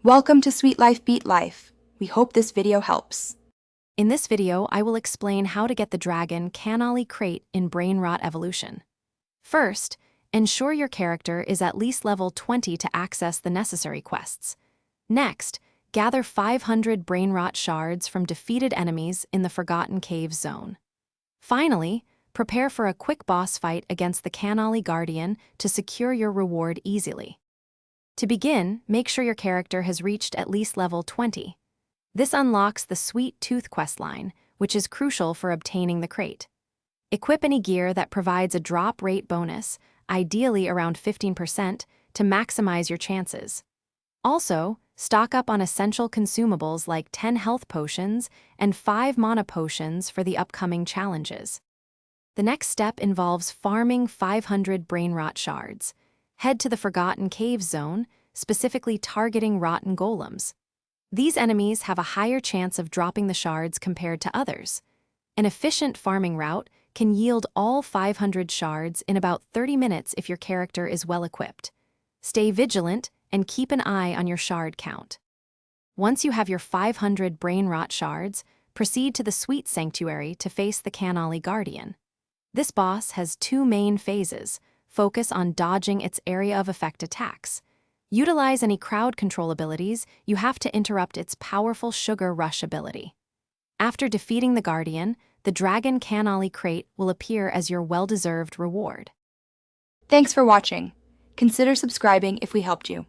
Welcome to Sweet Life Beat Life. We hope this video helps. In this video, I will explain how to get the Dragon Cannoli crate in Brainrot Evolution. First, ensure your character is at least level 20 to access the necessary quests. Next, gather 500 Brainrot shards from defeated enemies in the Forgotten Caves zone. Finally, prepare for a quick boss fight against the Cannoli Guardian to secure your reward easily. To begin, make sure your character has reached at least level 20. This unlocks the Sweet Tooth questline, which is crucial for obtaining the crate. Equip any gear that provides a drop rate bonus, ideally around 15%, to maximize your chances. Also, stock up on essential consumables like 10 health potions and 5 mana potions for the upcoming challenges. The next step involves farming 500 Brainrot shards. Head to the Forgotten Caves zone, specifically targeting rotten golems. These enemies have a higher chance of dropping the shards compared to others. An efficient farming route can yield all 500 shards in about 30 minutes if your character is well equipped. Stay vigilant and keep an eye on your shard count. Once you have your 500 Brainrot shards, proceed to the Sweet Sanctuary to face the Cannoli Guardian. This boss has 2 main phases. Focus on dodging its area of effect attacks. Utilize any crowd control abilities, you have to interrupt its powerful Sugar Rush ability. After defeating the Guardian, the Dragon Cannoli crate will appear as your well-deserved reward. Thanks for watching. Consider subscribing if we helped you.